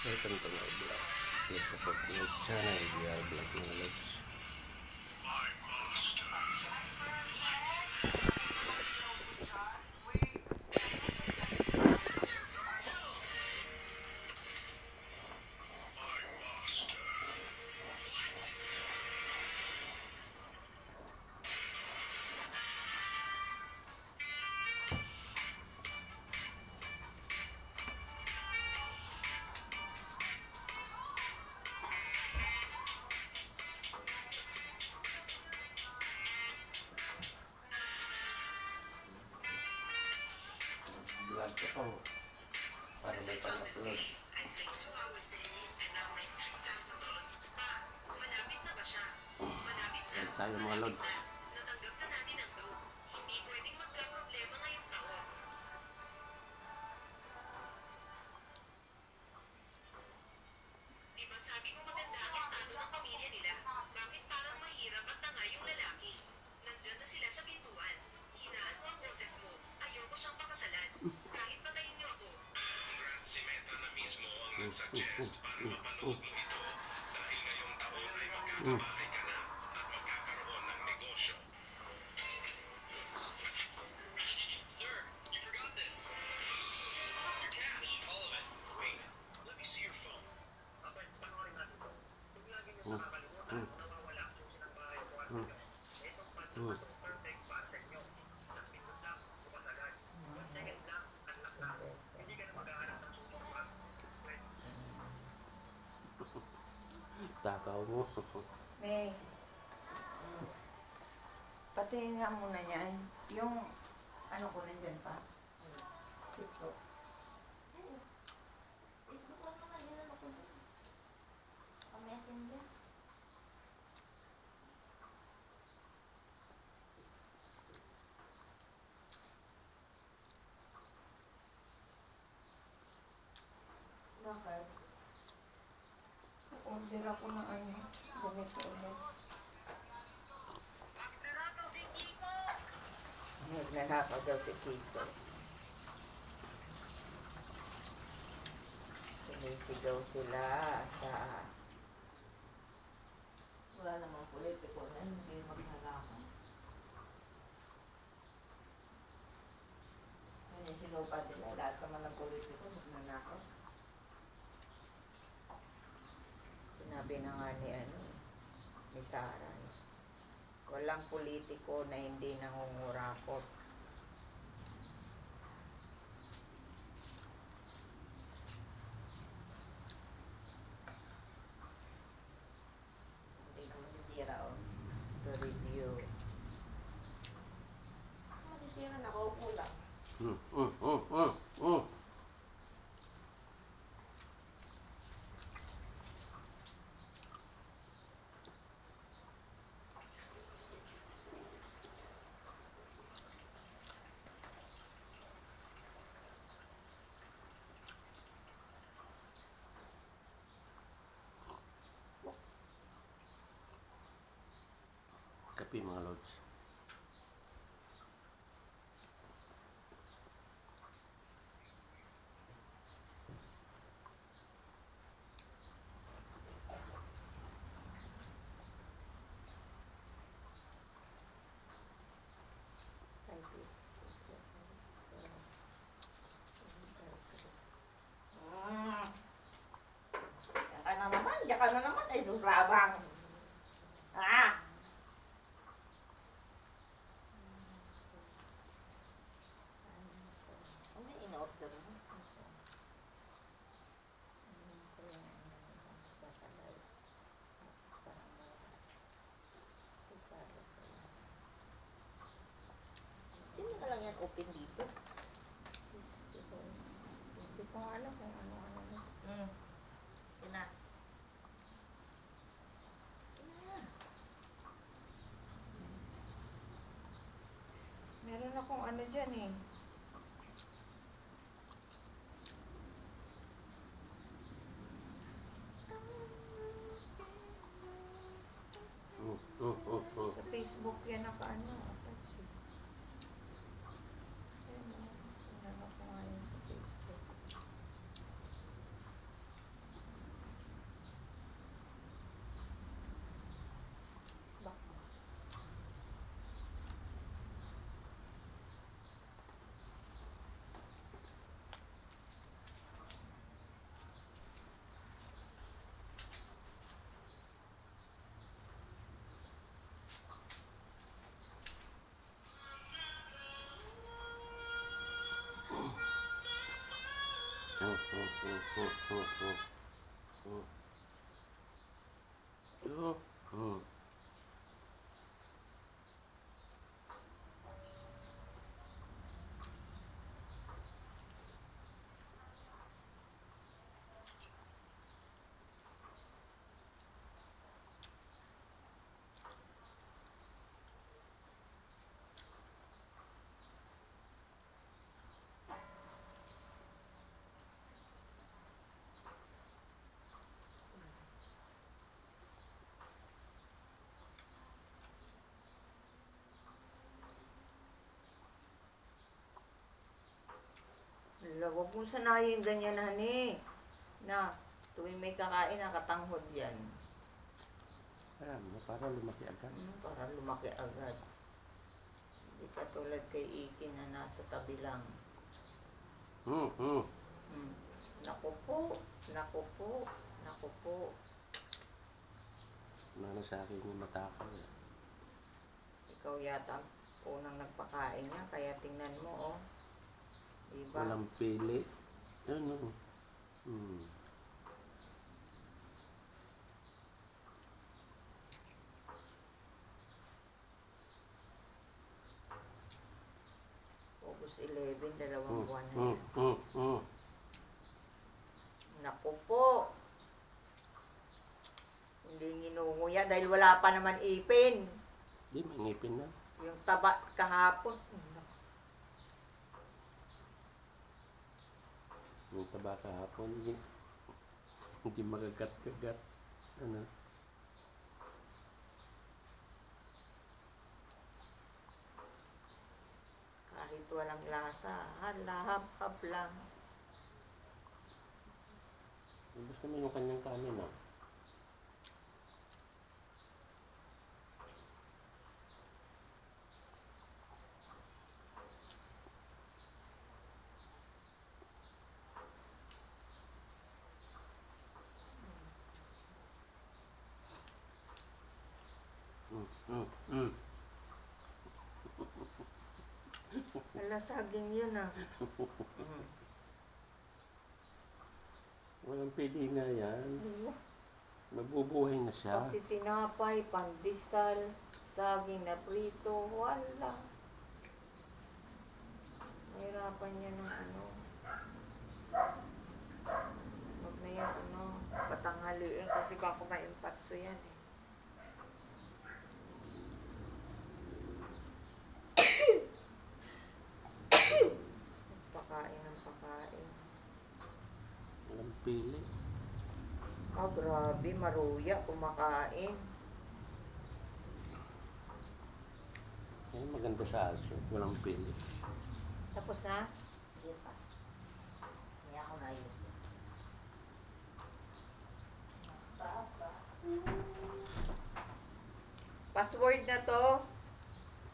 Welcome to my vlog. Please support my channel, VR Vlog mga lods. Vlog ko to para may pan-upload. Yan tayo mga lods. Suggest para mapanood mo ito dahil ngayong taon ay magkakabahay ka na at magkakaroon ng negosyo. Sir, you forgot this. Your cash, all of it. Wait, let me see your phone. Papa, panoorin natin ito. Kung lagi niyo nakakalimutan, nawawala ang susi ng bahay ko at ninyo. Itong patong perfect para sa inyo. Isang pindot lang, bukas agad. 1 second lang, unlock na. Hindi ka na maghahanap ng susi sa bahay. Takaw mo. May, pati nga muna yan. Yung, ano ko nandyan pa. Ito. Facebook lang naman, yun ano ko dun. Pa-messenger. Bakit? Order ako ng ano, ganito ulit. Nagnanakaw daw si Kiko. Sumisigaw sila sa... Wala namang politiko na hindi magnanakaw. Yun yung sinupa nila, lahat naman ng politiko magnanakaw. Sinabi na nga ni Sara, walang politiko na hindi nangungurakot. Hindi na masisira to review. Masisira, nakaupo lang. Kape mga lods. Diyan ka na naman, ay susrabang. Ah! Ano yung in-order mo? Sino ka lang yan open dito? Hindi ko alam kung ano-ano na. Yun na. Meron akong ano dyan eh. Sa Facebook yan naka-ano. Attach eh. Ayan o. Tingnan ko nga yun sa Facebook. Hala, huwag mong sanayin ganyan, honey. Na, tuwing may kakain, nakatanghod yan. Alam mo, para lumaki agad. Para lumaki agad. Hindi katulad kay Iki na nasa tabi lang. Naku po, naku po, naku po. Mana sa akin yung matakaw. Ikaw yata ang unang nagpakain niya, kaya tingnan mo, oh. Diba? Walang pili. Ano? August 11, 2 buwan na yan. Naku po. Hindi nginunguya dahil wala pa naman ipin. Di, may ngipin na. Yung taba kahapon. Yung taba kahapon, hindi magagat-gagat. Ano? Kahit walang lasa, halahap-hap lang. Ubus naman yung kanyang kanin, ah. Hala, saging yun, ah. Walang pili nga yan. Hala. Mabubuhay na siya. Pati tinapay, pandesal, saging na prito, wala. Mahirapan niya ng ano. Huwag na yan, ano, patanghaliin kasi baka maimpatso yan, eh. Pakain ng pakain. Walang pili. Ah, grabe, maruya, kumakain. Yan maganda sa aso. Walang pili. Tapos na? Hindi pa. Hindi ako naayos. Password na to.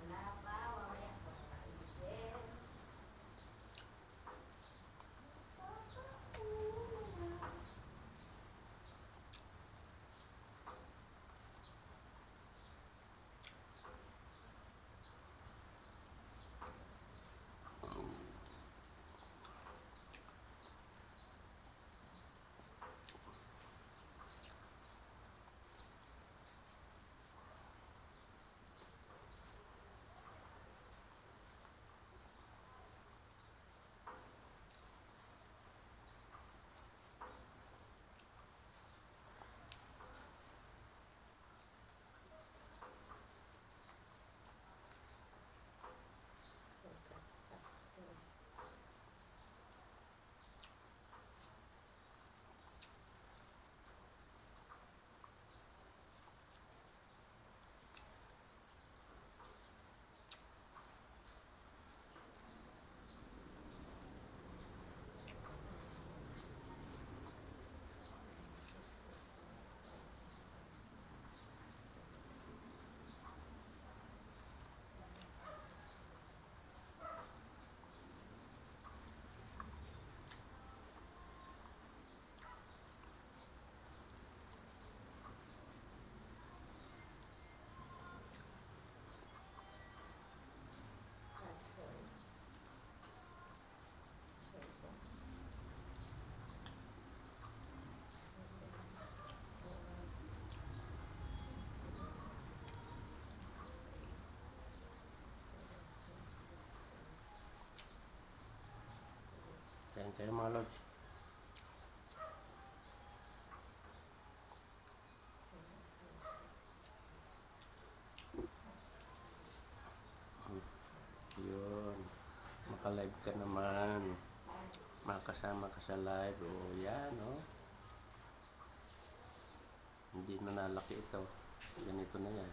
Wala pa, mamaya ko na naisip. Kain tayo mga lods. Yun. Maka-live ka naman. Makasama ka sa live. O yan, o. Hindi na nalaki ito. Ganito na yan.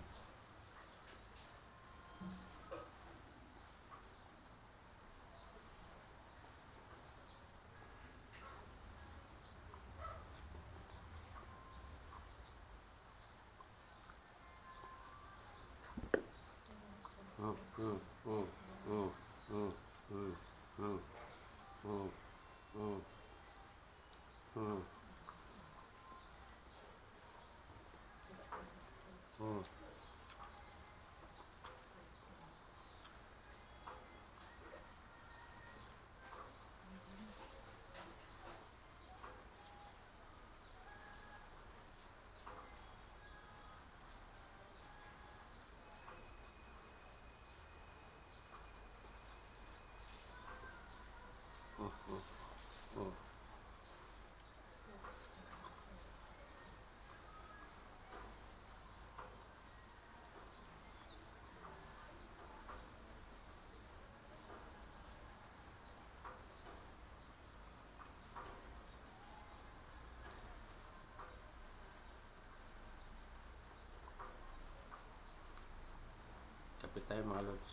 Kape tayo mga lods.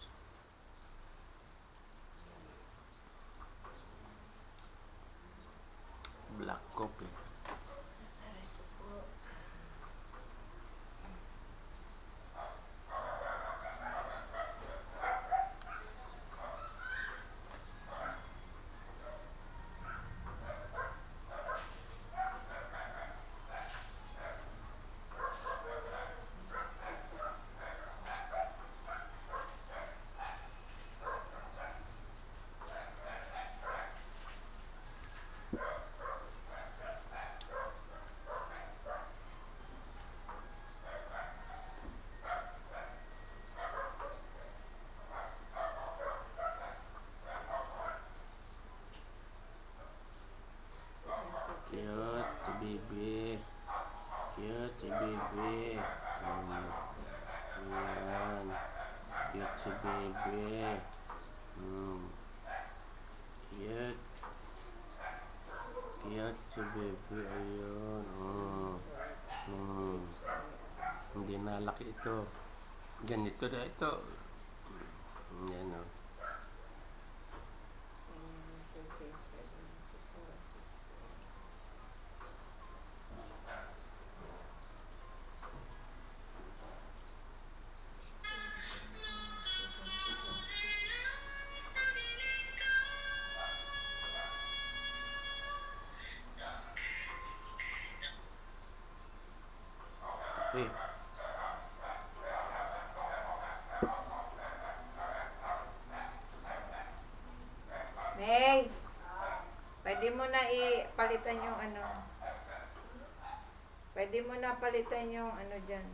Black coffee. Cute si baby. Cute si baby. Yan. Cute si baby. Cute. Cute si baby. Ayun. Hindi nalaki ito. Ganito na ito. Yan o. Uy. May, pwede mo na ipalitan yung ano. Pwede mo na palitan yung ano dyan.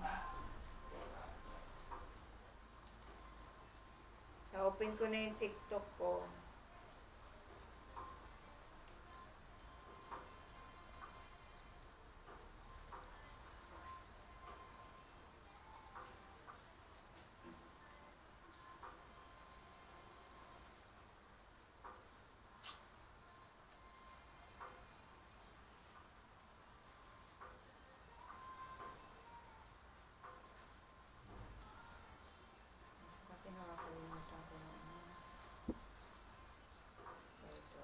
Na-open ko na yung TikTok ko. Kasi nakakalimutan ko na ano. Ito.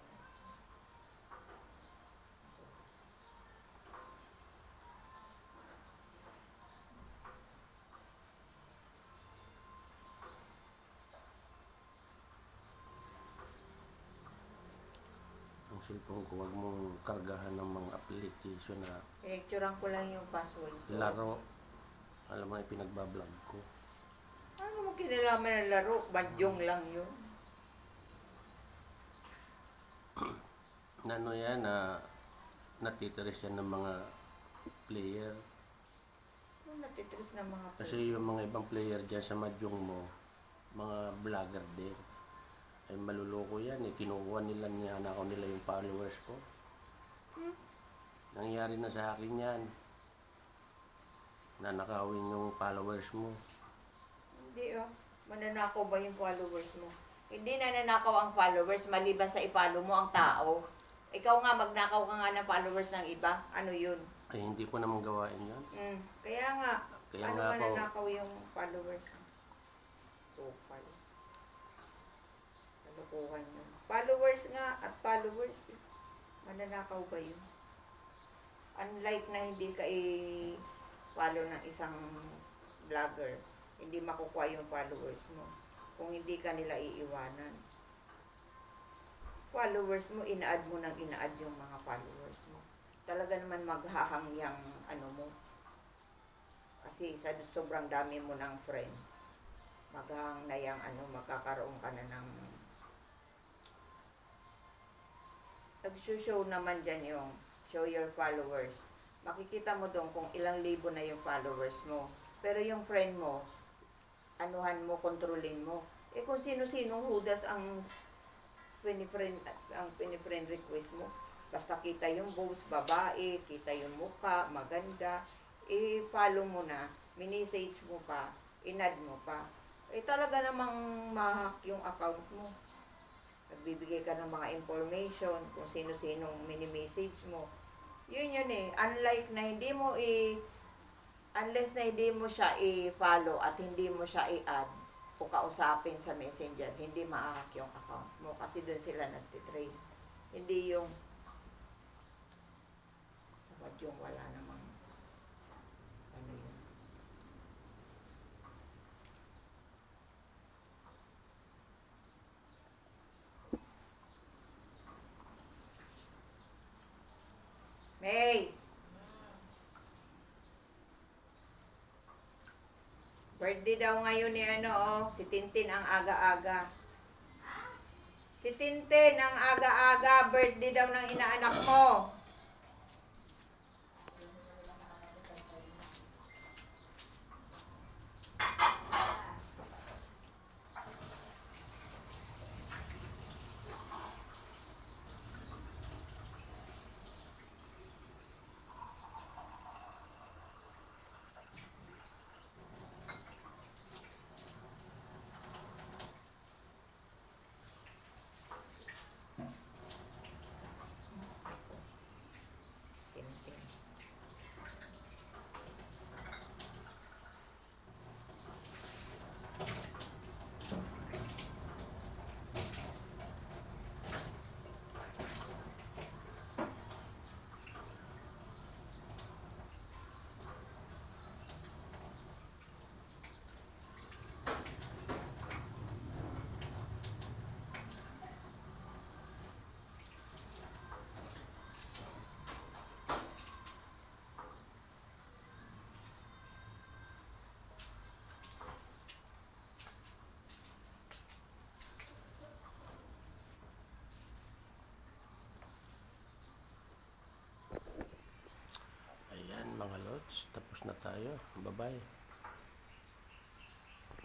Ang cellphone ko, huwag mong kargahan ng mga application na Pinicturean ko lang yung password ko. laro. Alam mo, pinagbablog ko. Ano mo kinalaman ng laro? Badyong lang yun. Ano yan na natitiris yan ng mga player. Ano natitris ng mga Kasi yung mga ibang player dyan sa Mahjong mo, mga vlogger din. Ay maluloko yan eh. Kinukuha nila, niyanakaw nila yung followers ko. Nangyari na sa akin yan. Nanakawin yung followers mo. Hindi oh. Mananakaw ba yung followers mo? Hindi nananakaw ang followers maliban sa i-follow mo ang tao. Ikaw nga, magnakaw ka nga ng followers ng iba. Ano yun? Ay hindi ko naman gawain yan. Kaya nga, Kaya ano nga ako, mananakaw yung followers mo? Tupal. Kalukuhan yun. Followers nga at followers. Mananakaw ba yun? Unlike na hindi ka i-follow ng isang vlogger, hindi makukuha yung followers mo kung hindi ka nila iiwanan. Followers mo, ina-add mo ng ina-add yung mga followers mo. Talaga naman maghahang yung ano mo. Kasi sa sobrang dami mo ng friend, maghahang na yung ano, magkakaroon ka na ng nag-show naman dyan yung show your followers. Makikita mo doon kung ilang libo na yung followers mo. Pero yung friend mo, anuhan mo, kontrolin mo. Eh kung sino-sinong hudas ang pinifriend request mo. Basta kita yung boobs, babae, kita yung mukha, maganda. I-follow mo na, minisage mo pa, inad mo pa. Eh talaga namang mahak yung account mo. Nagbibigay ka ng mga information kung sino-sinong mini-message mo. Yun eh. Unlike na hindi mo unless na hindi mo siya i-follow at hindi mo siya i-add o kausapin sa messenger, hindi ma-hack yung account mo kasi doon sila nagtitrace. Hindi yung sabad yung wala namang ano yun. May! Birthday daw ngayon ni si Tintin ang aga-aga. Si Tintin ang aga-aga, birthday daw ng inaanak mo. Tintin. ayan mga lods, tapos na tayo. Bye-bye.